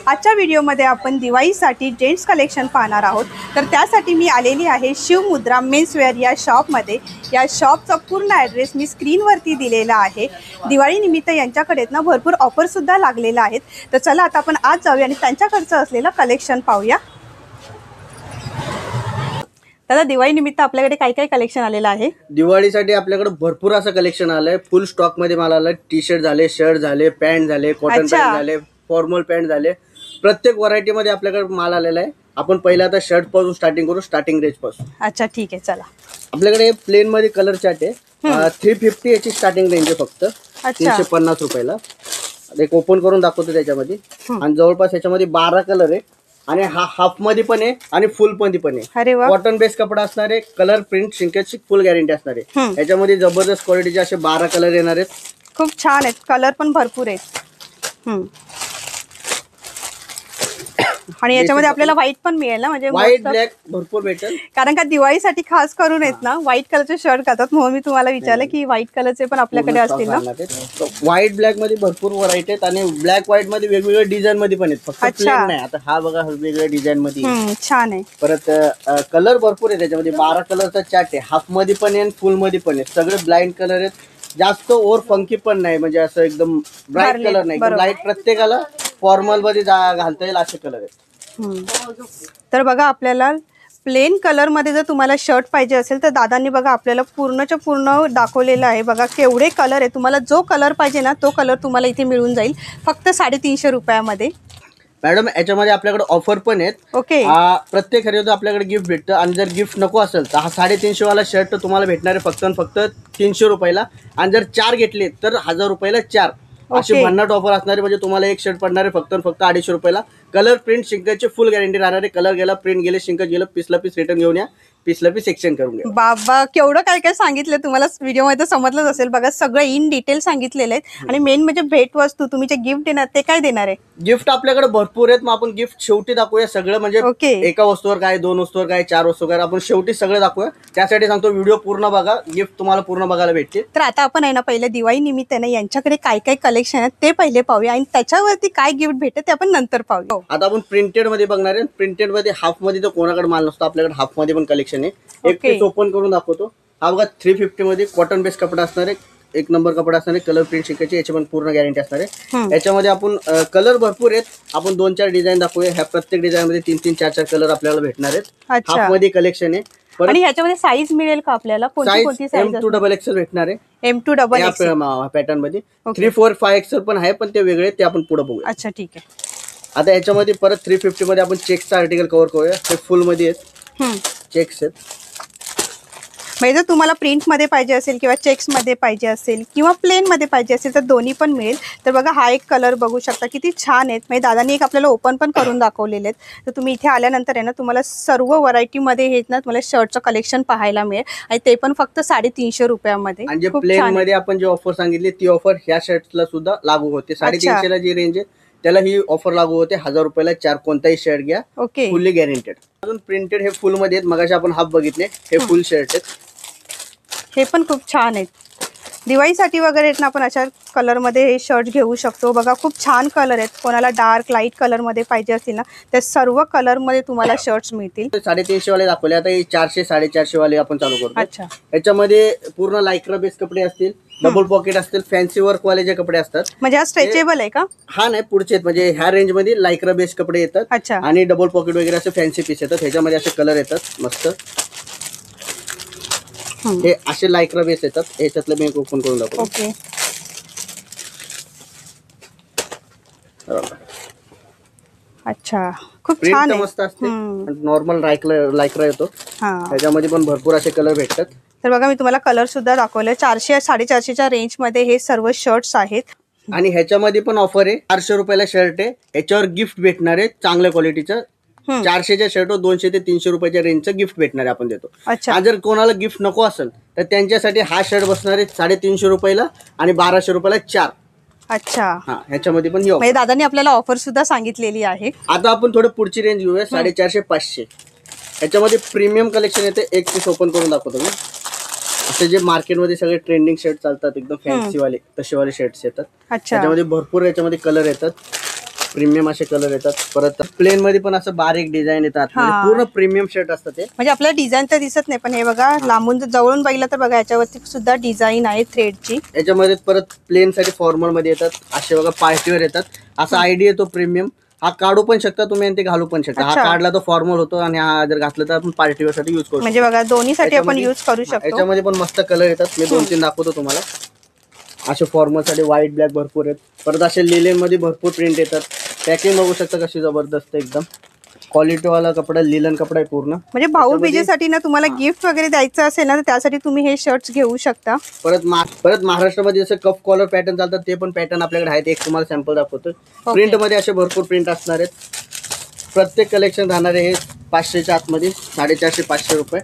आजच्या व्हिडिओमध्ये आपण दिवाळीसाठी जेंट्स कलेक्शन पाहणार आहोत। तर त्यासाठी मी आलेली आहे शिवमुद्रा मेन्सवेअर या शॉपमध्ये। या शॉपचा पूर्ण ॲड्रेस मी स्क्रीनवरती दिलेला आहे। दिवाळीनिमित्त यांच्याकडे ना भरपूर ऑफरसुद्धा लागलेल्या आहेत। तर चला आता आपण आज जाऊया आणि त्यांच्याकडचं असलेलं कलेक्शन पाहूया। दादा, दिवाळीनिमित्त आपल्याकडे काय काय कलेक्शन आलेलं आहे? दिवाळीसाठी आपल्याकडे भरपूर असं कलेक्शन आलंय। फुल स्टॉक मध्ये माल आलाय। टी शर्ट झाले, शर्ट झाले, पॅन्ट झाले, कॉटन पॅन्ट झाले, फॉर्मल पॅन्ट झाले, प्रत्येक व्हरायटी मध्ये आपल्याकडे माल आलेला आहे। आपण पहिला आता शर्ट पासून स्टार्टिंग करू, स्टार्टिंग रेंज पासून। अच्छा, ठीक आहे, चला। आपल्याकडे प्लेन मध्ये कलर चार्ट आहे। 350 याची स्टार्टिंग रेंज आहे, फक्त 350 रुपयाला। एक ओपन करून दाखवतो त्याच्यामध्ये। आणि जवळपास याच्यामध्ये 12 कलर आहे आणि हा हाफ मध्ये पण आहे आणि फुल मध्ये पण आहे। कॉटन बेस कपडा असणार आहे, कलर प्रिंट शिंकेची फुल गॅरंटी असणार आहे। याच्यामध्ये जबरदस्त क्वालिटीचे असे 12 कलर येणार आहेत। खूप छान आहेत, कलर पण भरपूर आहेत। आणि याच्यामध्ये आपल्याला व्हाईट पण मिळेल ना, म्हणजे व्हाईट ब्लॅक भरपूर भेटेल। कारण का दिवाळीसाठी खास करून आहेत ना व्हाईट कलरचे शर्ट करतात, म्हणून मी तुम्हाला विचारलं की व्हाईट कलरचे पण आपल्याकडे असतील ना। व्हाईट ब्लॅक मध्ये भरपूर व्हरायटी आहेत आणि ब्लॅक व्हाईट मध्ये वेगवेगळ्या डिझाईन मध्ये पण आहेत, फक्त प्लेन नाही। आता हा बघा वेगवेगळ्या डिझाईन मध्ये छान आहे। परत कलर भरपूर आहे त्याच्यामध्ये। 12 कलरचा चार्ट आहे, हाफ मध्ये पण आहे आणि फुल मध्ये पण आहे। सगळे ब्लाइंड कलर आहेत, जास्त ओव्हर फंकी पण नाही, म्हणजे असं एकदम ब्राईट कलर नाही, लाईट। प्रत्येकाला फॉर्मल मध्ये घालता येईल असे कलर आहेत। तर बघा, आपल्याला प्लेन कलर मध्ये जर तुम्हाला शर्ट पाहिजे असेल तर दादांनी बघा आपल्याला पूर्णच्या पूर्ण दाखवलेलं आहे। बघा केवढे कलर आहे, तुम्हाला जो कलर पाहिजे ना तो कलर तुम्हाला इथे मिळून जाईल, फक्त 350 रुपयामध्ये। मॅडम, याच्यामध्ये आपल्याकडे ऑफर पण आहेत। ओके, प्रत्येक खरेदीवर आपल्याकडे गिफ्ट भेटतं आणि जर गिफ्ट नको असेल तर हा 350 वाला शर्ट तुम्हाला भेटणार आहे फक्त 300 रुपयाला। आणि जर 4 घेतले तर 1000 रुपयाला 4 अशी भन्नाट ऑफर असणार आहे। म्हणजे तुम्हाला एक शर्ट पडणार आहे फक्त 250 रुपयाला। कलर प्रिंट शिंकाची फुल गॅरंटी राहणार आहे। कलर गेला, प्रिंट गेले, शिंक गेलं, पीसला पीस रिटर्न घेऊन या, पीसला पीस एक्सचेंज करून घ्या। बाबा, केवढं काय काय सांगितलं तुम्हाला व्हिडिओ मध्ये समजलंच असेल। बघा, सगळं इन डिटेल सांगितलेलं आहे। आणि मेन म्हणजे भेट वस्तू तुम्ही जे गिफ्ट देणार ते काय देणार आहे? गिफ्ट आपल्याकडे भरपूर आहेत, मग आपण गिफ्ट शेवटी दाखवूया सगळं। म्हणजे एका वस्तूवर काय, 2 वस्तूवर काय, 4 वस्तूवर काय, आपण शेवटी सगळं दाखवूया। त्यासाठी सांगतो व्हिडिओ पूर्ण बघा, गिफ्ट तुम्हाला पूर्ण बघायला भेटतील। तर आता आपण आहे ना पहिले दिवाळी निमित्तानं यांच्याकडे काय काय कलेक्शन आहे ते पहिले पाहूया आणि त्याच्यावरती काय गिफ्ट भेटते ते आपण नंतर पाहूया। आता आपण प्रिंटेड मध्ये बघणार आहे। प्रिंटेड मध्ये हाफ मध्ये तर कोणाकडे माल नसतो, आपल्याकडे हाफ मध्ये पण कलेक्शन आहे। एक पीस ओपन करून दाखवतो। हा बघा 350 मध्ये कॉटन बेस कपडा असणार आहे, एक नंबर कपडा असणार आहे। कलर प्रिंट शिकायची याची पण पूर्ण गॅरंटी असणार आहे। याच्यामध्ये आपण कलर भरपूर आहेत, आपण 2-4 डिझाईन दाखवूया। ह्या प्रत्येक डिझाईन मध्ये 3-3, 4-4 कलर आपल्याला भेटणार आहेत। हाफ मध्ये कलेक्शन आहे। आणि ह्याच्यामध्ये साईज मिळेल का आपल्याला? कोणती साईज? M2 XL भेटणार आहे। M2 XL पॅटर्न मध्ये 3, 4, 5 XL पण आहे, पण ते वेगळे, ते आपण पुढे बघूया। अच्छा, ठीक आहे। आता याच्यामध्ये परत 350 मध्ये आपण चेक्सचा आर्टिकल कव्हर करूया। ते फुल मध्ये आहेत, चेक्स आहेत। म्हणजे जर तुम्हाला प्रिंट मध्ये पाहिजे असेल किंवा चेक्स मध्ये पाहिजे असेल किंवा प्लेन मध्ये पाहिजे असेल तर दोन्ही पण मिळेल। तर बघा, हा एक कलर बघू शकता किती छान आहेत। म्हणजे दादांनी एक आपल्याला ओपन पण करून दाखवलेले आहेत। तर तुम्ही इथे आल्यानंतर आहे ना तुम्हाला सर्व व्हरायटी मध्ये हे ना तुम्हाला शर्टचं कलेक्शन पाहायला मिळेल आणि ते पण फक्त 350 रुपयामध्ये। आणि जे प्लेन मध्ये आपण जे ऑफर सांगितली ती ऑफर ह्या शर्टला सुद्धा लागू होते। 350 ला जी रेंज आहे त्याला ही ऑफर लागू होते। 1000 रुपयाला 4 कोणताही शर्ट घ्या, फुल्ली गॅरंटेड। अजून प्रिंटेड हे फुल मध्ये आहेत, मगाशी आपण हाफ बघितले, हे फुल शर्ट आहेत। हे पण खूप छान आहेत, दिवाळीसाठी वगैरे ना आपण अशा कलर मध्ये हे शर्ट घेऊ शकतो। बघा, खूप छान कलर आहेत। कोणाला डार्क लाईट कलर मध्ये पाहिजे असतील ना त्या सर्व कलर मध्ये तुम्हाला शर्ट्स मिळतील। 350 वाले दाखवले, आता हे 400, 450 वाले आपण चालू करतो। अच्छा, याच्यामध्ये पूर्ण लायक्रा बेस कपडे असतील, डबल पॉकेट असतील, फॅन्सी वर्क वाले जे कपडे असतात। म्हणजे हा स्ट्रेचेबल आहे का? हा नाही, पुढचे म्हणजे ह्या रेंज मध्ये लायक्रा बेस कपडे येतात आणि डबल पॉकेट वगैरे असे फॅन्सी पीस येतात। ह्याच्यामध्ये असे कलर येतात मस्त। हे असे लायक्रा बेस येतात, ह्याच्यातलं मी ओपन करून दाखवतो। ओके, अच्छा, खूप छान आहे, मस्त असते। नॉर्मल लायक्रा येतो, त्याच्यामध्ये पण भरपूर असे कलर भेटतात। तर बघा, मी तुम्हाला कलर सुद्धा दाखवले। 400, 450च्या रेंज मध्ये हे सर्व शर्ट्स आहेत। आणि ह्याच्यामध्ये पण ऑफर आहे। 400 रुपयाला शर्ट आहे, याच्यावर गिफ्ट भेटणार आहे चांगल्या क्वालिटीचं। 400च्या शर्ट 200 ते 300 रुपयाच्या रेंजचं गिफ्ट भेटणार आहे, आपण देतो। आणि जर कोणाला गिफ्ट नको असेल तर त्यांच्यासाठी हा शर्ट बसणार आहे 350 रुपयाला आणि 1200 रुपयाला 4। अच्छा, ह्याच्यामध्ये पण म्हणजे दादांनी आपल्याला ऑफर सुद्धा सांगितलेली आहे। आता आपण थोडं पुढची रेंज घेऊया, 450, 500। याच्यामध्ये प्रीमियम कलेक्शन येते। एक पीस ओपन करून दाखवतो मी। असे जे मार्केटमध्ये सगळे ट्रेंडिंग शर्ट चालतात एकदम फॅन्सी वाले, तसे वाले शर्ट्स येतात। त्याच्यामध्ये भरपूर याच्यामध्ये कलर येतात। प्रीमियम असे कलर येतात. परत प्लेन मध्ये पण असं बारीक डिझाईन येतात, पूर्ण प्रीमियम शर्ट असतात ते. म्हणजे आपल्याला डिझाईन तर दिसत नाही, पण हे बघा लांबून जवळून बघितलं तर बघा याच्यावरती सुद्धा डिझाईन आहे थ्रेडची. याच्यामध्ये परत प्लेन साठी फॉर्मल मध्ये येतात असे बघा, पार्टीवर येतात. असा आयडिया येतो प्रीमियम. हा काढू पण शकता तुम्ही आणि ते घालू पण शकता. हा काढला तर फॉर्मल होतो आणि हा जर घातला तर आपण पार्टीवर साठी युज करू. म्हणजे बघा दोन्हीसाठी आपण युज करू शकतो. याच्यामध्ये पण मस्त कलर येतात, मी 2-3 दाखवतो तुम्हाला. असे फॉर्मल साठी व्हाईट ब्लॅक भरपूर आहेत. परत असे लिलेन मध्ये भरपूर प्रिंट येतात. पॅकिंग बघू शकता कशी जबरदस्त, एकदम क्वालिटी वाला कपडा, लिलन कपडा आहे पूर्ण. म्हणजे भाऊबीजेसाठी ना तुम्हाला गिफ्ट वगैरे द्यायचं असेल ना तर त्यासाठी तुम्ही हे शर्ट्स घेऊ शकता. परत महाराष्ट्रामध्ये जसं कफ कॉलर पॅटर्न चालतात ते पण पॅटर्न आपल्याकडे आहेत. एक तुम्हाला सॅम्पल दाखवतो. प्रिंट मध्ये असे भरपूर प्रिंट असणार आहेत. प्रत्येक कलेक्शन राहणार आहे 500च्या आतमध्ये, 450-500 रुपये.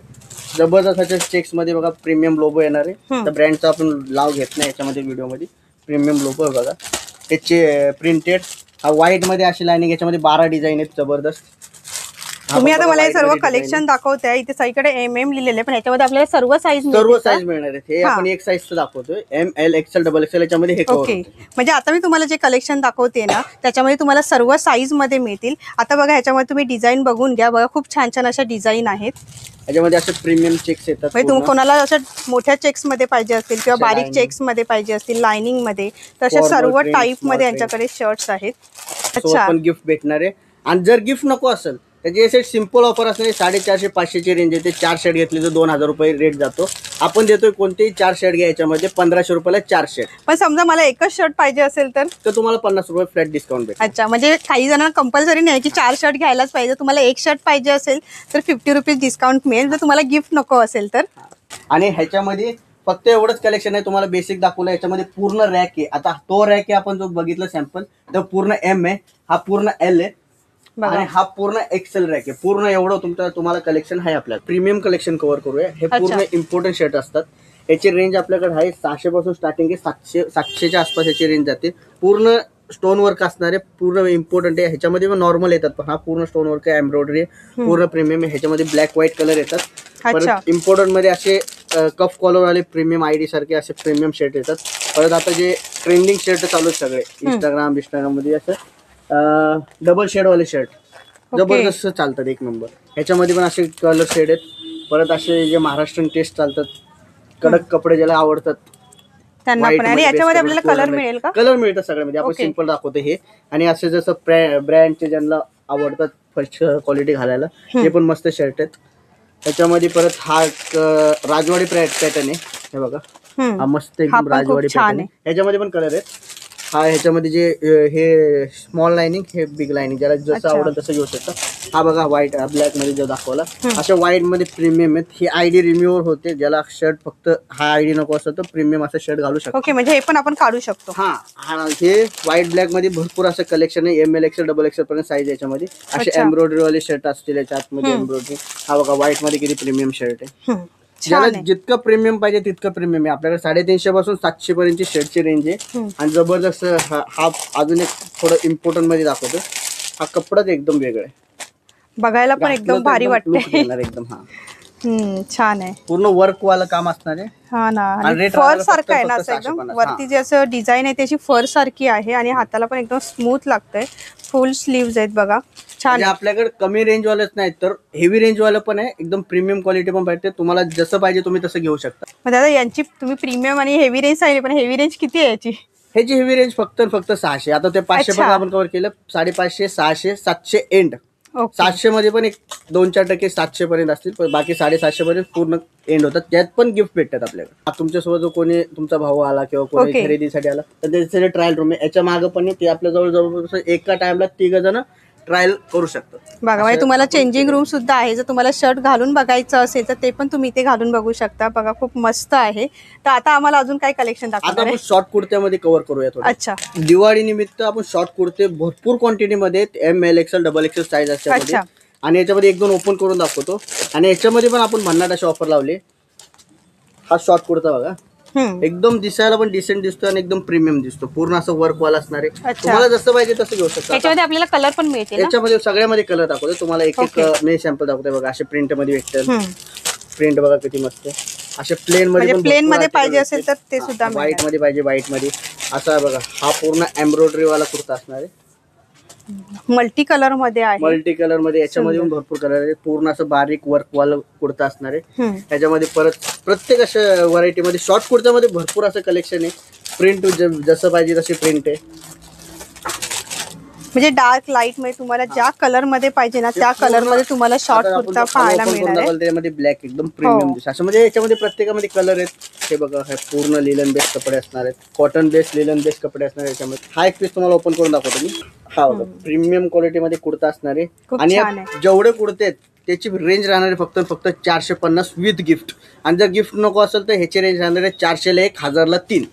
जबरदस्त अशा चेक्स मध्ये बघा प्रीमियम लोगो येणार आहे. त्या ब्रँडचा आपण नाव घेत नाही याच्यामध्ये व्हिडिओ मध्ये. प्रीमियम लोगो आहे बघा, त्याचे प्रिंटेड. हा व्हाईट मध्ये अशी लाईनिंग, याच्यामध्ये 12 डिझाईन आहेत जबरदस्त. तुम्ही आता मला हे सर्व कलेक्शन दाखवताय, इथे साईकडे MM लिहिलेले, पण याच्यामध्ये आपल्याला सर्व साईज मिळणार आहेत. हे आपण एक साईज दाखवतोय, ML XL XXL याच्यामध्ये हे कव्हर होते. म्हणजे आता मी तुम्हाला जे कलेक्शन दाखवते ना त्याच्यामध्ये तुम्हाला सर्व साईज मध्ये मिळतील. आता बघा ह्याच्यामध्ये तुम्ही डिझाईन बघून घ्या, बघा खूप छान छान अशा डिझाईन आहेत. याच्यामध्ये असे प्रीमियम चेक्स येतात. म्हणजे तुम्ही कोणाला अशा मोठ्या चेक्स मध्ये पाहिजे असतील किंवा बारीक चेक्स मध्ये पाहिजे असतील, लाइनिंग मध्ये, तर अशा सर्व टाईप मध्ये यांच्याकडे शर्ट्स आहेत. अच्छा, पण गिफ्ट भेटणार आहे. आणि जर गिफ्ट नको असेल त्याचे सेट सिंपल ऑफर असते. 450-500 रेंज येते. 4 शर्ट घेतले तर 2000 रुपये रेट जातो. आपण देतोय कोणतेही 4 शर्ट घ्या याच्यामध्ये 1500 रुपयाला 4 शर्ट. पण समजा मला एकच शर्ट पाहिजे असेल तर तुम्हाला 50 रुपये फ्लॅट डिस्काउंट भेटेल. अच्छा, म्हणजे काही जणांना कंपल्सरी नाही की 4 शर्ट घ्यायलाच पाहिजे. तुम्हाला एक शर्ट पाहिजे असेल तर 50 रुपीज डिस्काउंट मिळेल, जर तुम्हाला गिफ्ट नको असेल तर. आणि ह्याच्यामध्ये फक्त एवढंच कलेक्शन आहे, तुम्हाला बेसिक दाखवलं. याच्यामध्ये पूर्ण रॅक आहे. आता तो रॅक आहे आपण जो बघितलं सॅम्पल, तो पूर्ण M आहे, हा पूर्ण L आहे आणि हा पूर्ण XL रॅक आहे. पूर्ण एवढं तुम्हाला कलेक्शन आहे. आपल्याला प्रीमियम कलेक्शन कव्हर करूया. हे पूर्ण इम्पॉर्टंट शर्ट असतात. याची रेंज आपल्याकडे आहे 600 पासून स्टार्टिंग आहे. 700च्या आसपास याची रेंज जाते. पूर्ण स्टोन वर्क असणार आहे, पूर्ण इम्पॉर्टंट आहे. ह्याच्यामध्ये पण नॉर्मल येतात, पण हा पूर्ण स्टोन वर्क आहे, एम्ब्रॉयडरी आहे, पूर्ण प्रीमियम आहे. ह्याच्यामध्ये ब्लॅक व्हाईट कलर येतात. परत इम्पॉर्टंट मध्ये असे कफ कॉलर वाले प्रीमियम आयडी सारखे असे प्रीमियम शर्ट येतात. परत आता जे ट्रेंडिंग शर्ट चालू आहेत सगळे इंस्टाग्राम मध्ये असं डबल शेड वाले शर्ट जबरदस्त चालतात, एक नंबर. ह्याच्यामध्ये पण असे कलर शेड आहेत. परत असे जे महाराष्ट्रीयन टेस्ट चालतात, कडक कपडे ज्याला आवडतात त्यांना पण. आणि याच्यामध्ये आपल्याला कलर मिळेल का? कलर मिळतात सगळ्यामध्ये. आपण सिंपल दाखवतो हे. आणि असे जसं ब्रँडचे ज्यांना आवडतात फर्स्ट क्वालिटी घालायला, ते पण मस्त शर्ट आहेत. त्याच्यामध्ये परत हा राजवाडी पॅटर्न आहे, हे बघा. हा मस्त एकदम राजवाडी पॅटर्न आहे. ह्याच्यामध्ये पण कलर आहेत. हा ह्याच्यामध्ये जे हे स्मॉल लाइनिंग, हे बिग लाइनिंग, ज्याला जसं आवडेल तसं घेऊ शकता. हा बघा व्हाईट ब्लॅक मध्ये जो दाखवला, अशा व्हाईट मध्ये प्रीमियम आहेत. ही आयडी रिम्यूव्हर होते. ज्याला शर्ट फक्त हा आयडी नको असं तर प्रीमियम असं शर्ट घालू शकतो. ओके, म्हणजे हे पण आपण काढू शकतो. हा, हे व्हाईट ब्लॅक मध्ये भरपूर असं कलेक्शन आहे. ML XL XXL पर्यंत साईज याच्यामध्ये. असे एम्ब्रॉयडरी वाले शर्ट असतील याच्या आतमध्ये एम्ब्रॉयडरी. हा बघा व्हाईट मध्ये किती प्रीमियम शर्ट आहे. ज्याला जितकं प्रीमियम पाहिजे तितकं प्रीमियम आहे. आपल्याकडे 350 पासून 700 पर्यंतची शर्टची रेंज आहे. आणि जबरदस्त हा अजून एक थोडं इम्पॉर्टंट मध्ये दाखवतो. हा कपडाच एकदम वेगळा आहे, बघायला पण एकदम भारी वाटते एकदम. हा छान आहे. पूर्ण वर्क वाला काम असणार आहे. हा ना, फर सारखं आहे ना असं एकदम. वरती जे असं डिझाईन आहे त्याची फर सारखी आहे आणि हाताला पण एकदम स्मूथ लागतंय. फुल स्लीव्ज आहेत बघा, छान. आपल्याकडे कमी रेंज वालेच नाही तर हेवी रेंज वाला पण आहे. एकदम प्रीमियम क्वालिटी पण भेटते. तुम्हाला जसं पाहिजे तुम्ही तसं घेऊ शकता. दादा यांची तुम्ही प्रीमियम आणि हेवी रेंज सांगितली, पण हेवी रेंज किती आहे याची? ह्याची हेवी रेंज फक्त 600. आता ते 500 पर्यंत आपण कव्हर केलं. 550, 600, 700 एंड. 700 मध्ये पण एक 2-4% 700 पर्यंत असतील, पण बाकी 750 पर्यंत पूर्ण एंड होतात. त्यात पण गिफ्ट भेटतात आपल्याला. तुमच्यासोबत जो कोणी तुमचा भाऊ आला किंवा कोणी खरेदीसाठी आला तर त्याच्यासाठी ट्रायल रूम आहे. याच्या मागे पण ते आपल्या जवळ एका टाइमला 3 जण ट्रायल करू शकतात. बघा, म्हणजे तुम्हाला चेंजिंग रूम सुद्धा आहे. जर तुम्हाला शर्ट घालून बघायचं असेल तर ते पण तुम्ही इथे घालून बघू शकता. बघा खूप मस्त आहे. तर आता आम्हाला अजून काय कलेक्शन दाखवणार आहे? आपण शॉर्ट कुर्त्यामध्ये कव्हर करूया थोडं. अच्छा, दिवाळी निमित्त आपण शॉर्ट कुर्ते भरपूर क्वांटिटी मध्ये ML XL XXL साईज असते. आणि याच्यामध्ये 1-2 ओपन करून दाखवतो. आणि याच्यामध्ये पण आपण भन्नाट अशी ऑफर लावली. हा शॉर्ट कुर्ता बघा, एकदम दिसायला पण डिसेंट दिसतो आणि एकदम प्रीमियम दिसतो. पूर्ण असं वर्क वाला असणार आहे. तुम्हाला जसं पाहिजे तसं घेऊ शकता. याच्यामध्ये आपल्याला कलर पण मिळते. याच्यामध्ये सगळ्यामध्ये कलर दाखवतो तुम्हाला. एक मी सॅम्पल दाखवतोय बघा. असे प्रिंट मध्ये भेटतात. प्रिंट बघा किती मस्त. असे प्लेन मध्ये पाहिजे असेल तर ते सुद्धा. व्हाईट मध्ये पाहिजे व्हाईट मध्ये. असा बघा, हा पूर्ण एम्ब्रॉयडरी वाला कुर्ता असणार आहे. मल्टी कलर मध्ये आहे. मल्टी कलर मध्ये याच्यामध्ये पण भरपूर कलर आहे. पूर्ण असं बारीक वर्क वाला कुर्ता असणार आहे. त्याच्यामध्ये परत प्रत्येक अशा व्हरायटी मध्ये शॉर्ट कुर्त्यामध्ये भरपूर असं कलेक्शन आहे. प्रिंट जसं पाहिजे तशी प्रिंट आहे. म्हणजे डार्क लाईट मध्ये तुम्हाला ज्या कलर मध्ये पाहिजे ना त्या कलर मध्ये तुम्हाला शॉर्ट कुर्ता पाहायला मिळणार आहे. त्यामध्ये ब्लॅक एकदम प्रीमियम दिसत असं. म्हणजे याच्यामध्ये प्रत्येकामध्ये कलर आहेत. हे बघा, हे पूर्ण लिलन बेस कपडे असणार आहेत. कॉटन बेस लिलन बेस कपडे असणार आहेत याच्यामध्ये. हा एक पीस तुम्हाला ओपन करून दाखवतो मी. हा बघा, प्रीमियम क्वालिटी मध्ये कुर्ता असणार आहे. आणि जेवढे कुर्ते आहेत त्याची रेंज राहणार आहे फक्त 450 विथ गिफ्ट. आणि जर गिफ्ट नको असेल तर ह्याची रेंज राहणार आहे 400 ला 1, 1000 ला 3.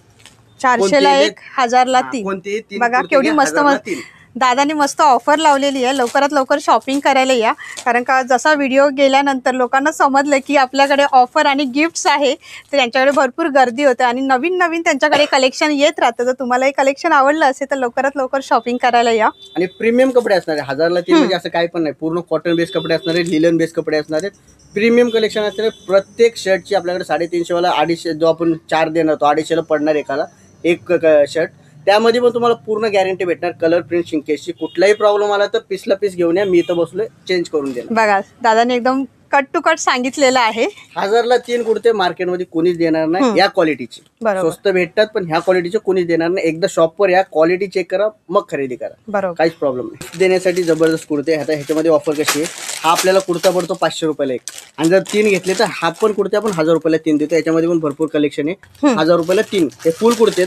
400 ला 1, 1000 ला 3. कोणती बघा केवढी मस्त दादाने मस्त ऑफर लावलेली आहे. लवकरात लवकर शॉपिंग करायला या, कारण का जसा व्हिडिओ गेल्यानंतर लोकांना समजलं की आपल्याकडे ऑफर आणि गिफ्ट्स आहे, तर त्यांच्याकडे भरपूर गर्दी होते आणि नवीन नवीन त्यांच्याकडे कलेक्शन येत राहतं. जर तुम्हाला हे कलेक्शन आवडलं असेल तर लवकरात लवकर शॉपिंग करायला या. आणि प्रीमियम कपडे असणार आहे. 1000 ला 3 म्हणजे असं काही पण नाही. पूर्ण कॉटन बेस कपडे असणार आहेत, लिलन बेस कपडे असणार आहेत. प्रीमियम कलेक्शन असणार आहे. प्रत्येक शर्टची आपल्याकडे 350 वाला 250, जो आपण 4 देणार तो 250 ला पडणार एकाला एक शर्ट. त्यामध्ये पण तुम्हाला पूर्ण गॅरंटी भेटणार. कलर प्रिंट शिंकेजची कुठलाही प्रॉब्लेम आला तर पीसला पीस घेऊन या. मी इथं बसलोय, चेंज करून देणार. बघा दादाने एकदम कट टू कट सांगितलेलं आहे. 1000 ला 3 कुर्ते मार्केटमध्ये कोणीच देणार नाही या क्वालिटीचे. स्वस्त भेटतात पण ह्या क्वालिटीचे कोणीच देणार नाही. एकदा शॉपवर या, क्वालिटी चेक करा, मग खरेदी करा. काहीच प्रॉब्लेम नाही. देण्यासाठी जबरदस्त कुर्ते. आता ह्याच्यामध्ये ऑफर कशी आहे, हा आपल्याला कुर्ता पडतो 500 रुपयाला एक. आणि जर 3 घेतले तर हा पण कुर्ते आपण 1000 रुपयाला 3 देतो. याच्यामध्ये पण भरपूर कलेक्शन आहे. 1000 रुपयाला 3 हे फुल कुर्ते.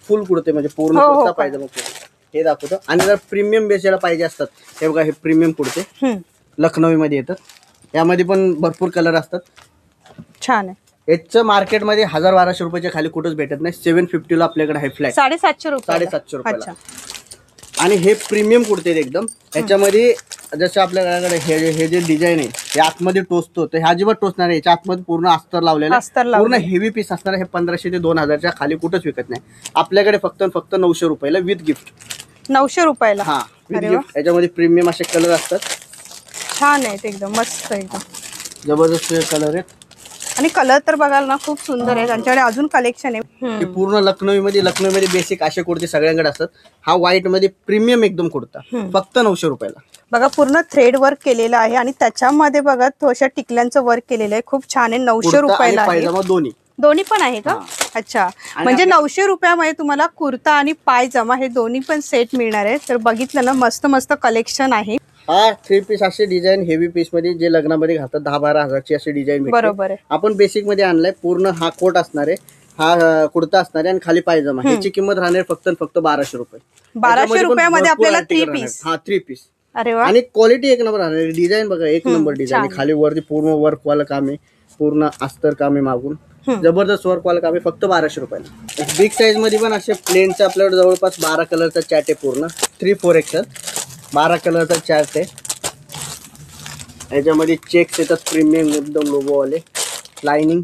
फुल कुर्ते म्हणजे पूर्ण कुर्ता पाहिजे मग हे दाखवतो. आणि जर प्रीमियम बेस याला पाहिजे असतात, हे बघा, हे प्रीमियम कुर्ते लखनवी मध्ये येतात. यामध्ये पण भरपूर कलर असतात. छान आहे. याचं मार्केटमध्ये 1000-1200 रुपयाच्या खाली कुठंच भेटत नाही. 750 ला आपल्याकडे आहे फ्लॅट. 750 रुपये. 750 रुपयाला. आणि हे प्रीमियम कुर्ते एकदम. याच्यामध्ये जसं आपल्याकडे हे जे डिझाईन आहे हे आतमध्ये टोचतो, तर ह्या अजिबात टोचणार आहे. याच्या आतमध्ये पूर्ण अस्तर लावलेलं आहे. पूर्ण हेवी पीस असणार. हे 1500 ते 2000च्या खाली कुठंच विकत नाही. आपल्याकडे फक्त 900 रुपयाला विथ गिफ्ट. 900 रुपयाला. हा, विथ गिफ्ट. याच्यामध्ये प्रीमियम असे कलर असतात. छान आहेत एकदम मस्त, एकदम जबरदस्त कलर आहेत. आणि कलर तर बघाल ना खूप सुंदर आहे. त्यांच्याकडे अजून कलेक्शन आहे. पूर्ण लखनवी मध्ये बेसिक असे कुर्ते सगळ्यांकडे असतात. हा व्हाईट मध्ये प्रीमियम एकदम कुर्ता फक्त 900 रुपयाला. बघा पूर्ण थ्रेड वर्क केलेलं आहे आणि त्याच्यामध्ये बघा थोड्याशा टिकल्यांचं वर्क केलेलं आहे. खूप छान आहे. 900 रुपयाला. पायजामा दोन्ही पण आहे का? अच्छा, म्हणजे 900 रुपयामध्ये तुम्हाला कुर्ता आणि पायजामा हे दोन्ही पण सेट मिळणार आहे. तर बघितलं ना, मस्त मस्त कलेक्शन आहे. हा 3 पीस असे डिझाईन हेवी पीस मध्ये जे लग्नामध्ये घालतात 10-12 हजारची असे डिझाईन. बरोबर आहे. आपण बेसिक मध्ये आणलाय. पूर्ण हा कोट असणार आहे, हा कुर्ता असणार आहे आणि खाली पायजामा. ह्याची किंमत राहणार फक्त 1200 रुपये. 1200 रुपयामध्ये आपल्याला 3 पीस. हा 3 पीस. अरे वा. आणि क्वालिटी एक नंबर राहणार. डिझाईन बघा, एक नंबर डिझाईन. खाली वरती पूर्ण वर्क वाला काम आहे. पूर्ण अस्तर काम आहे मागून. जबरदस्त वर्क वाला काम आहे. फक्त 1200 रुपयाला. बिग साईज मध्ये पण असे प्लेनचा आपल्याकडे जवळपास 12 कलरचा चॅट आहे. पूर्ण 3-4 एक्सेल 12 कलरचा चार्ट आहे. याच्यामध्ये चेक्स येतात प्रीमियम एकदम लोगोवाले. लाइनिंग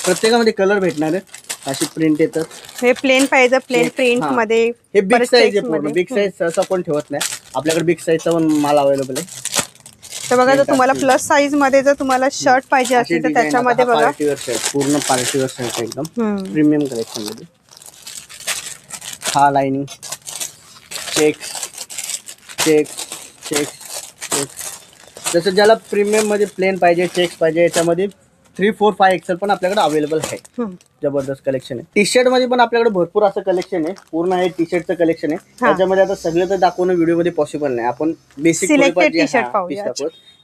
प्रत्येकामध्ये कलर भेटणार आहे. अशी प्रिंट येतात. हे प्लेन पाहिजे, प्लेन प्रिंट मध्ये. हे बिग साईज आहे पूर्ण. बिग साईज असं पण ठेवत नाही. आपल्याकडे बिग साईजचा पण माल अवेलेबल आहे. तर बघा, जर तुम्हाला प्लस साईज मध्ये जर तुम्हाला शर्ट पाहिजे असेल तर त्याच्यामध्ये बघा पार्टीवेअर शर्ट, पूर्ण पार्टीवेअर शर्ट एकदम प्रीमियम कलेक्शन मध्ये. हा lining checks checks checks checks. जसं ज्याला प्रीमियम मध्ये प्लेन पाहिजे, चेक्स पाहिजे, याच्यामध्ये 3-4-5 एक्सेल पण आपल्याकडे अवेलेबल आहे. जबरदस्त कलेक्शन आहे. टी शर्ट मध्ये पण आपल्याकडे भरपूर असं कलेक्शन आहे. पूर्ण हे टी शर्टचं कलेक्शन आहे. त्याच्यामध्ये आता सगळं तर दाखवणं व्हिडिओ मध्ये पॉसिबल नाही. आपण बेसिक टी शर्ट पाहूया.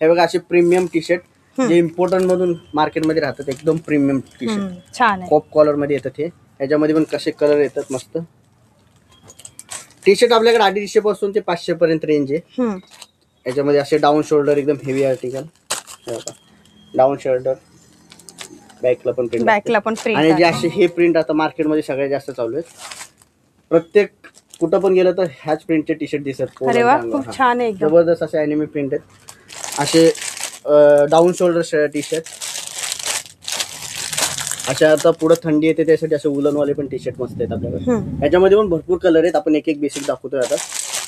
हे बघा, असे प्रीमियम टी शर्ट जे इम्पोर्टंट मधून मार्केटमध्ये राहतात. एकदम प्रीमियम टी शर्ट. छान आहे. कॉप कॉलर मध्ये येतात हे. याच्यामध्ये पण कसे कलर येतात मस्त. टी शर्ट आपल्याकडे 250 पासून ते 500 पर्यंत रेंज आहे. याच्यामध्ये असे डाऊन शोल्डर एकदम हेवी आर्टिकल. डाऊन शोल्डर, बॅकला पण प्रिंट. आणि जे असे हे प्रिंट आता मार्केटमध्ये सगळ्यात जास्त चालू आहेत. प्रत्येक कुठं पण गेलं तर ह्याच प्रिंटचे टी शर्ट दिसत. अरे वा, खूप छान आहे. जबरदस्त असे अॅनिमे प्रिंट आहेत. असे डाऊन शोल्डर टी शर्ट. अशा आता पुढे थंडी येते त्यासाठी असे वुलनवाले पण टी शर्ट मस्त आहेत आपल्याकडे. याच्यामध्ये पण भरपूर कलर आहेत. आपण एक एक बेसिक दाखवतोय आता.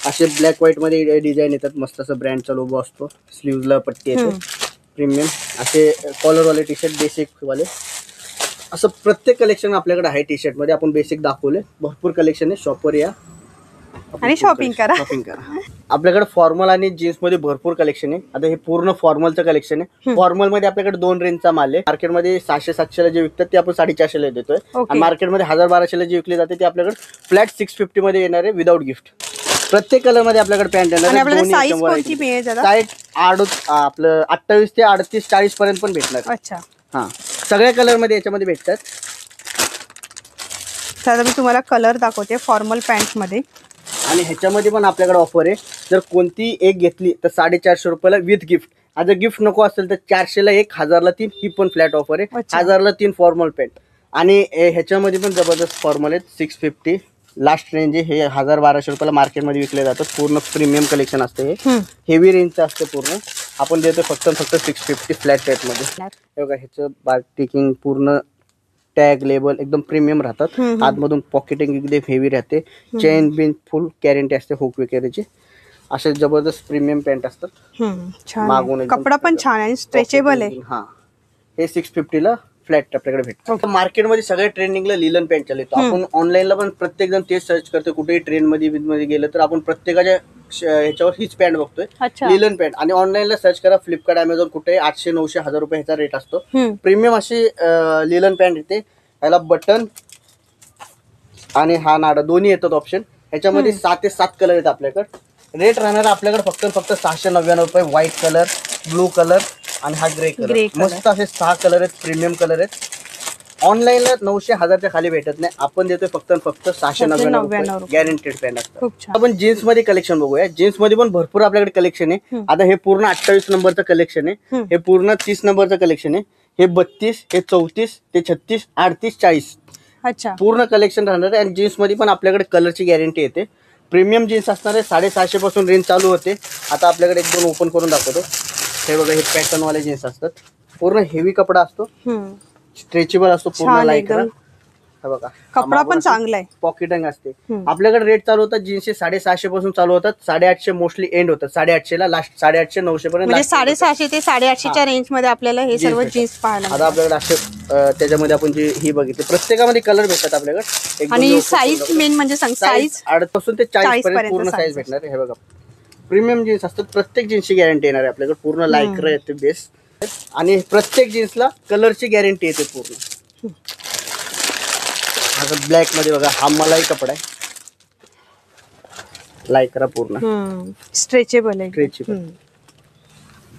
असे ब्लॅक व्हाईट मध्ये डिझाईन येतात. मस्त असं ब्रँडचा लोगो असतो. स्लीव्हजला पट्टी येते प्रीमियम. असे कॉलरवाले टी शर्ट बेसिक वाले. असं प्रत्येक कलेक्शन आपल्याकडे आहे टी शर्ट मध्ये. आपण बेसिक दाखवले. भरपूर कलेक्शन आहे. शॉपवर या. आणि शॉपिंग करा. शॉपिंग करा. आपल्याकडे फॉर्मल आणि जीन्स मध्ये भरपूर कलेक्शन आहे. आता हे पूर्ण फॉर्मलचं कलेक्शन आहे. फॉर्मल मध्ये आपल्याकडे 2 रेंजचा माल आहे. मार्केटमध्ये 700-700 ला जे विकतात ते आपण 450 ला देतोय. आणि मार्केटमध्ये 1000-1200 ला जे विकले जाते ते आपल्याकडे फ्लॅट 650 मध्ये येणार आहे विदाउट गिफ्ट. प्रत्येक कलर मध्ये आपल्याकडे पॅन्ट येणार आहे. साईज आपलं 28 ते 38-40 पर्यंत पण भेटणार. अच्छा. हा, सगळ्या कलर मध्ये याच्यामध्ये भेटतात. तर मी तुम्हाला कलर दाखवते फॉर्मल पॅन्ट मध्ये. आणि ह्याच्यामध्ये पण आपल्याकडे ऑफर आहे. जर कोणती एक घेतली तर 450 रुपयाला विथ गिफ्ट. जर गिफ्ट नको असेल तर 400 ला 1, 1000 ला 3 ही पण फ्लॅट ऑफर आहे. 1000 ला 3 फॉर्मल पॅन्ट. आणि ह्याच्यामध्ये पण जबरदस्त फॉर्मल आहेत. 650 लास्ट रेंज आहे. हे 1000-1200 रुपयाला मार्केटमध्ये विकले जातात. पूर्ण प्रीमियम कलेक्शन असते. हे हेवी रेंजचं असतं पूर्ण. आपण देतो फक्त 650 फ्लॅट रेट मध्ये. बघा ह्याचं बार्टिकिंग पूर्ण टॅग लेबल एकदम प्रीमियम राहतात. आतमधून पॉकेटिंग एकदम हेवी राहते. चेन बिन फुल गॅरंटी असते हुक वगैरेची. असे जबरदस्त प्रीमियम पॅन्ट असतात. मागून कपडा पण छान आहे, स्ट्रेचेबल आहे. हा, हे 650 ला फ्लॅट आपल्याकडे भेटतो. मार्केटमध्ये सगळ्या ट्रेंडिंगला लिलन पॅन्ट चालतो. आपण ऑनलाईनला पण प्रत्येक जण तेच सर्च करतो. कुठेही ट्रेंड मध्ये गेलं तर आपण प्रत्येकाच्या ह्याच्यावर हीच पॅन्ट बघतोय, लिलन पॅन्ट. आणि ऑनलाईनला सर्च करा, फ्लिपकार्ट, अमेझॉन, कुठे 800, 900, 1000 रुपये ह्याचा रेट असतो. प्रीमियम अशी लिलन पॅन्ट येते. याला बटन आणि हा नाडा दोन्ही येतात ऑप्शन. ह्याच्यामध्ये 7 ते 7 कलर आहेत आपल्याकडे. रेट राहणार आपल्याकडे फक्त 699 रुपये. व्हाईट कलर, ब्लू कलर आणि हा ग्रे कलर. मस्त असे 6 कलर आहेत, प्रीमियम कलर आहेत. ऑनलाईनला 900-1000च्या खाली भेटत नाही. आपण देतोय फक्त 699 गॅरंटेड पॅन्ट असतात. आपण जीन्स मध्ये कलेक्शन बघूया. जीन्स मध्ये पण भरपूर आपल्याकडे कलेक्शन आहे. आता हे पूर्ण 28 नंबरचं कलेक्शन आहे. हे पूर्ण 30 नंबरचं कलेक्शन आहे. हे 32, हे 34, ते 36, 38, 40 पूर्ण कलेक्शन राहणार आहे. आणि जीन्स मध्ये पण आपल्याकडे कलरची गॅरंटी येते. प्रीमियम जीन्स असणार आहे. 750 पासून रेंज चालू होते. आता आपल्याकडे 1-2 ओपन करून दाखवतो. हे बघा, हे पॅटर्न वाले जीन्स असतात. पूर्ण हेवी कपडा असतो, स्ट्रेचेबल असतो, पूर्ण लाईट. बघा कपडा पण चांगला आहे. पॉकेटिंग असते. आपल्याकडे रेट चालू होतात जीन्सचे 750 पासून चालू होतात. 850 मोस्टली एंड होतात. 850 ला लास्ट, 850-900 पर्यंत. म्हणजे 650 ते 850च्या रेंज मध्ये आपल्याला हे सर्व जीन्स पाहायला. आता आपल्याकडे असे त्याच्यामध्ये आपण जे ही बघितली, प्रत्येकामध्ये कलर भेटतात आपल्याकडे. आणि साईज मेन म्हणजे साईज 8 पासून ते 40 पर्यंत पूर्ण साईज भेटणार. हे बघा, प्रीमियम जीन्स असतात. प्रत्येक जीन्सची गॅरंटी येणार आहे आपल्याकडे. पूर्ण लायक्रा येते बेस. आणि प्रत्येक जीन्सला कलरची गॅरंटी येते पूर्ण. आता ब्लॅक मध्ये बघा, हा मलाई कपडा आहे. लायक्रा पूर्ण स्ट्रेचेबल आहे. स्ट्रेचेबल.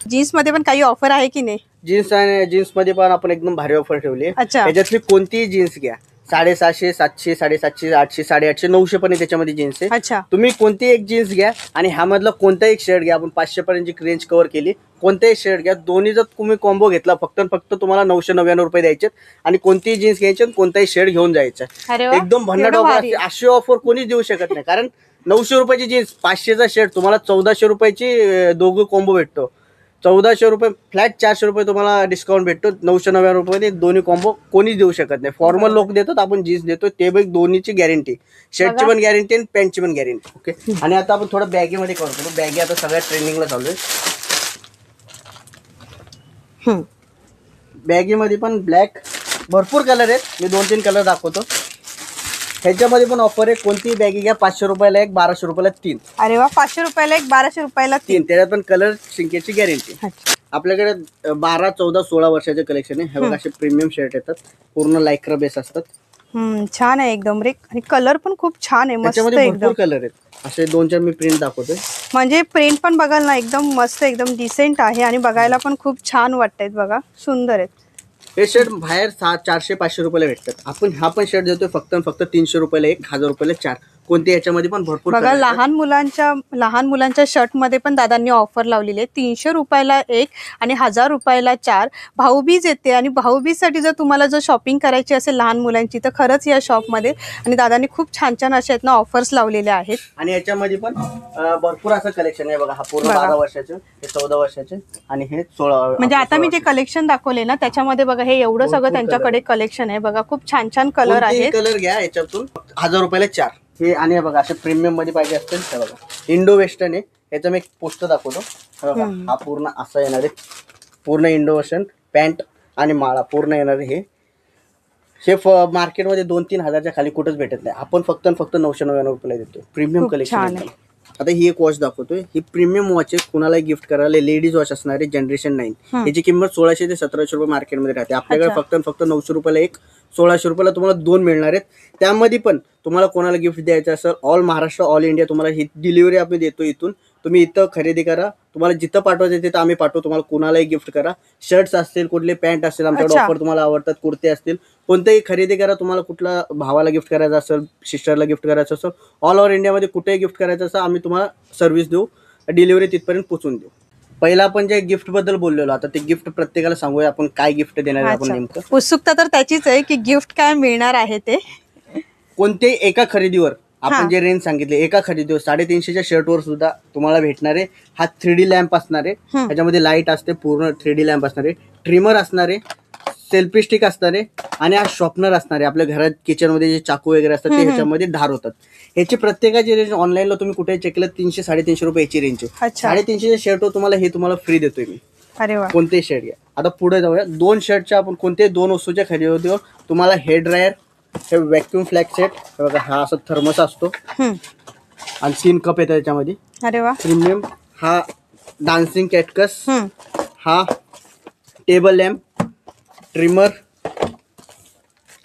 जीन्स मध्ये पण काही ऑफर आहे की नाही? जीन्स आणि जीन्स मध्ये पण आपण एकदम भारी ऑफर ठेवली आहे. त्याच्यातली कोणतीही जीन्स घ्या, 750, 700, 750, 800, 850, 900 पर्यंत त्याच्यामध्ये जीन्स आहे. तुम्ही कोणती एक जीन्स घ्या आणि ह्यामधला कोणताही एक शर्ट घ्या. आपण 500 पर्यंतची रेंज कव्हर केली. कोणताही शर्ट घ्या, दोन्ही जर तुम्ही कॉम्बो घेतला फक्त तुम्हाला 999 रुपये द्यायचे. आणि कोणतीही जीन्स घ्यायची आणि कोणताही शर्ट घेऊन जायचा. एकदम भन्नाट ऑफर असते. अशी ऑफर कोणीच देऊ शकत नाही. कारण 900 रुपयाची जीन्स, 500चा शर्ट, तुम्हाला 1400 रुपयाची दोघं कॉम्बो भेटतो. 1400 रुपये फ्लॅट, 400 रुपये तुम्हाला डिस्काउंट भेटतो. 999 रुपये दोन्ही कॉम्बो कोणीच देऊ शकत नाही. फॉर्मल लोक देतात, आपण जीन्स देतो. ते बघ, दोन्हीची गॅरंटी, शर्टची पण गॅरंटी आणि पॅन्टची पण गॅरंटी. ओके. आणि आता आपण थोडं बॅगीमध्ये करतो. बॅगी आता सगळ्या ट्रेंडिंगला चालू आहे. बॅगीमध्ये पण ब्लॅक भरपूर कलर आहेत. मी 2-3 कलर दाखवतो. ह्याच्यामध्ये पण ऑफर आहे. कोणतीही बॅगी घ्या, 500 रुपयाला 1, 1200 रुपयाला 3. अरे वा, 500 रुपयाला 1, 1200 रुपयाला 3. त्याच्यात पण कलर शिंकेची गॅरंटी. आपल्याकडे 12, 14, 16 वर्षाचे कलेक्शन आहे. हे बघा, असे प्रीमियम शर्ट येतात. पूर्ण लायक्रा बेस असतात. छान आहे एकदम रे. आणि कलर पण खूप छान आहे, मस्त भरपूर कलर आहेत. असे 2-4 मी प्रिंट दाखवतोय. म्हणजे प्रिंट पण बघाल ना, एकदम मस्त, एकदम डिसेंट आहे. आणि बघायला पण खूप छान वाटतायत. बघा, सुंदर आहेत. हे शर्ट बाहेर 400-500 रुपयाला भेटतात. आपण हा पण शर्ट देतोय फक्त 300 रुपयाला 1, 1000 रुपयाला 4. कोणते याच्यामध्ये पण भरपूर बघा. लहान मुलांच्या शर्ट मध्ये पण दादांनी ऑफर लावलेली आहे. 300 रुपयाला 1 आणि 1000 रुपयाला 4. भाऊबीज येते आणि भाऊबीज साठी जर तुम्हाला जर शॉपिंग करायची असेल लहान मुलांची, तर खरंच या शॉप मध्ये. आणि दादांनी खूप छान असे आहेत ना ऑफर्स लावलेल्या आहेत. आणि याच्यामध्ये पण भरपूर असं कलेक्शन आहे. बघा, हा पूर्ण 12 वर्षाचे, हे 14 वर्षाचे आणि हे 16. म्हणजे आता मी जे कलेक्शन दाखवले ना, त्याच्यामध्ये बघा, हे एवढं सगळं त्यांच्याकडे कलेक्शन आहे. बघा, खूप छान कलर आहेत. कलर घ्या याच्यातून 1000 रुपयाला 4. हे आणि बघा, असे प्रीमियम मध्ये पाहिजे असतील तर बघा, इंडो वेस्टर्न आहे. याचा मी एक पोस्टर दाखवतो. बघा, हा पूर्ण असा येणार आहे. पूर्ण इंडो वेस्टर्न पॅन्ट आणि माळा पूर्ण येणार आहे. हे हे मार्केटमध्ये 2-3 हजारच्या खाली कुठंच भेटत नाही. आपण फक्त 999 रुपयाला देतो. प्रीमियम खूप कलेक्शन छान आहे. आता ही एक वॉच दाखवतोय. ही प्रीमियम वॉच आहे. कुणाला गिफ्ट करायला लेडीज वॉच असणार आहे जनरेशन 9. याची किंमत 1600 ते 1700 रुपये मार्केटमध्ये राहते. आपल्याकडे फक्त 900 रुपयाला एक, 1600 रुपयाला तुम्हाला 2 मिळणार आहेत. त्यामध्ये पण तुम्हाला कोणाला गिफ्ट द्यायचं असेल, ऑल महाराष्ट्र ऑल इंडिया तुम्हाला ही डिलिव्हरी आम्ही देतो. इथून तुम्ही इथं खरेदी करा. तुम्हाला जिथं पाठवायचं तिथं आम्ही पाठवू. तुम्हाला कोणालाही गिफ्ट करा. शर्ट्स असतील, कुठले पॅन्ट असतील, आमच्याकडे ऑफर तुम्हाला आवडतात, कुर्ते असतील, कोणतेही खरेदी करा. तुम्हाला कुठला भावाला गिफ्ट करायचं असेल, सिस्टरला गिफ्ट करायचं असेल, ऑल ओव्हर इंडियामध्ये कुठेही गिफ्ट करायचं असेल आम्ही तुम्हाला सर्व्हिस देऊ. डिलिव्हरी तिथपर्यंत पोहोचून देऊ. पहिला आपण जे गिफ्ट बद्दल बोललेलो, आता ते गिफ्ट प्रत्येकाला सांगूया आपण काय गिफ्ट देणार आहे. आपण नेमकं उत्सुकता तर त्याचीच आहे की गिफ्ट काय मिळणार आहे ते. कोणत्याही एका खरेदीवर आपण जे रेंज सांगितले, एका खरेदीवर 350च्या शर्टवर सुद्धा तुम्हाला भेटणार आहे. हा 3D लॅम्प असणार आहे. त्याच्यामध्ये लाईट असते, पूर्ण 3D लॅम्प असणार आहे. ट्रिमर असणार आहे, सेल्फी स्टिक असणार आहे आणि हा शॉर्पनर असणार आहे. आपल्या घरात किचनमध्ये जे चाकू वगैरे असतात ते ह्याच्यामध्ये धार होतात. ह्याची प्रत्येकाची रेंज ऑनलाईनला तुम्ही कुठे चेक केलं 300-350 रुपये याची रेंज आहे. 350च्या शर्टवर तुम्हाला हे तुम्हाला फ्री देतोय मी. अरे वा. कोणतेही शर्ट घ्या. आता पुढे जाऊया. 2 शर्टच्या आपण कोणत्याही 2 वस्तूच्या खरेदीवर तुम्हाला हेअर ड्रायर, हे व्हॅक्यूम फ्लॅग सेट, बघा हा असा थर्मस असतो आणि 3 कप येतात त्याच्यामध्ये. अरे वा. प्रीमियम हा डान्सिंग कॅटकस, हा टेबल लॅम्प, ट्रिमर,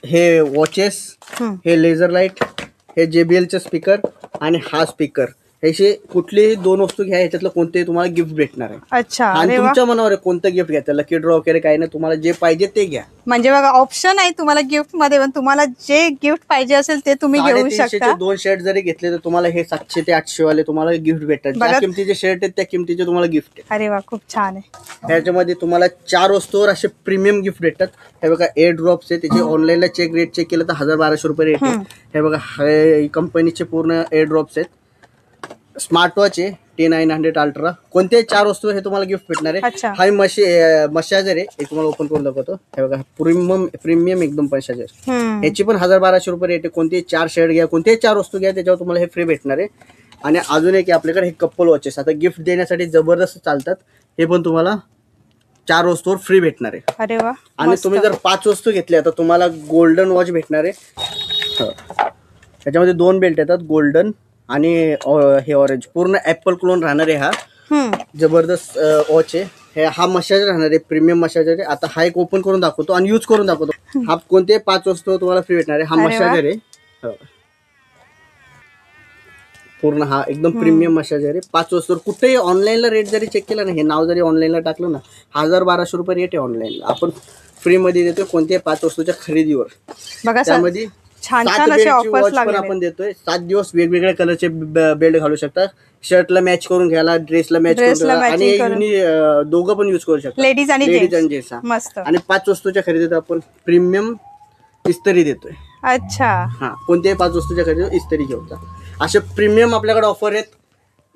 हे वॉचेस, हे लेझर लाईट, हे JBLचे स्पीकर आणि हा स्पीकर. ह्याचे कुठलीही 2 वस्तू घ्या, ह्याच्यातलं कोणतेही तुम्हाला गिफ्ट भेटणार आहे. अच्छा. आणि तुमच्या मनावर आहे कोणतं गिफ्ट घ्या. लकी ड्रॉ वगैरे काही नाही, तुम्हाला जे पाहिजे ते घ्या. म्हणजे बघा ऑप्शन आहे तुम्हाला गिफ्ट मध्ये, पण तुम्हाला जे गिफ्ट पाहिजे असेल ते तुम्ही घेऊ शकता. 350चे 2 शर्ट जरी घेतले तर तुम्हाला हे 700 ते 800 वाले तुम्हाला गिफ्ट भेटतात. ज्या किमतीचे शर्ट आहेत त्या किमतीचे तुम्हाला गिफ्ट आहे. अरे वा, खूप छान आहे. ह्याच्यामध्ये तुम्हाला 4 वस्तूवर असे प्रीमियम गिफ्ट भेटतात. हे बघा एअर ड्रॉप्स आहे. त्याचे ऑनलाईनला रेट चेक केलं तर 1200 रुपये रेट आहे. हे बघा हे कंपनीचे पूर्ण एअर ड्रॉप्स आहेत. स्मार्ट वॉच आहे T900 अल्ट्रा. कोणत्याही 4 वस्तू हे तुम्हाला गिफ्ट भेटणार आहे. हा मशाजर आहे, हे तुम्हाला ओपन करून दाखवतो. हे बघा प्रीमियम एकदम मशाजर. याची पण 1200 रुपये रेट आहे. कोणतेही 4 शर्ट घ्या, कोणतेही 4 वस्तू घ्या, त्याच्यावर तुम्हाला हे फ्री भेटणार आहे. आणि अजून एक आपल्याकडे हे कपल वॉचेस आता गिफ्ट देण्यासाठी जबरदस्त चालतात. हे पण तुम्हाला 4 वस्तूवर फ्री भेटणार आहे. अरे वा. आणि तुम्ही जर 5 वस्तू घेतल्या तर तुम्हाला गोल्डन वॉच भेटणार आहे. त्याच्यामध्ये 2 बेल्ट येतात, गोल्डन आणि हे ऑरेंज. पूर्ण ऍपल क्लोन राहणार आहे. हा जबरदस्त वॉच आहे. हा मशाजर राहणार आहे, प्रीमियम मशाजर आहे. आता हा एक ओपन करून दाखवतो आणि यूज करून दाखवतो. हा कोणते 5 वस्तू तुम्हाला फ्री भेटणार आहे. हा मशाजर आहे पूर्ण, हा एकदम प्रीमियम मशाजर आहे. 5 वस्तू कुठेही ऑनलाईनला रेट जरी चेक केला ना, हे नाव जरी ऑनलाईनला टाकलं ना, 1200 रुपये रेट आहे ऑनलाईनला. आपण फ्री मध्ये देतोय कोणत्याही 5 वस्तूच्या खरेदीवर. बघा त्यामध्ये छान छान असे ऑफर्स पण आपण देतोय. 7 दिवस वेगवेगळ्या कलरचे बेल्ट घालू शकता. शर्टला मॅच करून घ्यायला, ड्रेसला मॅच करून, आणि दोघं पण युज करू शकता, लेडीज आणि जेंट्स. मस्त. आणि 5 वस्तूच्या खरेदीत आपण प्रीमियम इस्त्री देतोय. अच्छा. हा कोणत्याही 5 वस्तूच्या खरेदीवर इस्त्री घेऊन असे प्रीमियम आपल्याकडे ऑफर आहेत.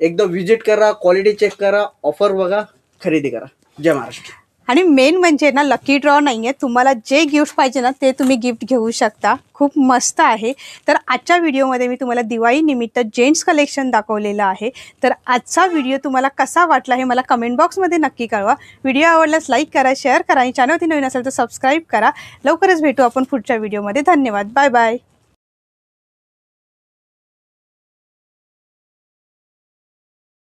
एकदा व्हिजिट करा, क्वालिटी चेक करा, ऑफर बघा, खरेदी करा. जय महाराष्ट्र. आणि मेन म्हणजे ना लकी ड्रॉ नाहीये, तुम्हाला जे गिफ्ट पाहिजे ना ते तुम्ही गिफ्ट घेऊ शकता. खूप मस्त आहे. तर आजच्या व्हिडिओमध्ये मी तुम्हाला दिवाळी निमित्त जेंट्स कलेक्शन दाखवलेलं आहे. तर आजचा व्हिडिओ तुम्हाला कसा वाटला हे मला कमेंट बॉक्समध्ये नक्की कळवा. व्हिडिओ आवडल्यास लाईक करा, शेअर करा आणि चॅनलवरती नवीन असेल तर सबस्क्राईब करा. लवकरच भेटू आपण पुढच्या व्हिडिओमध्ये. धन्यवाद. Bye bye.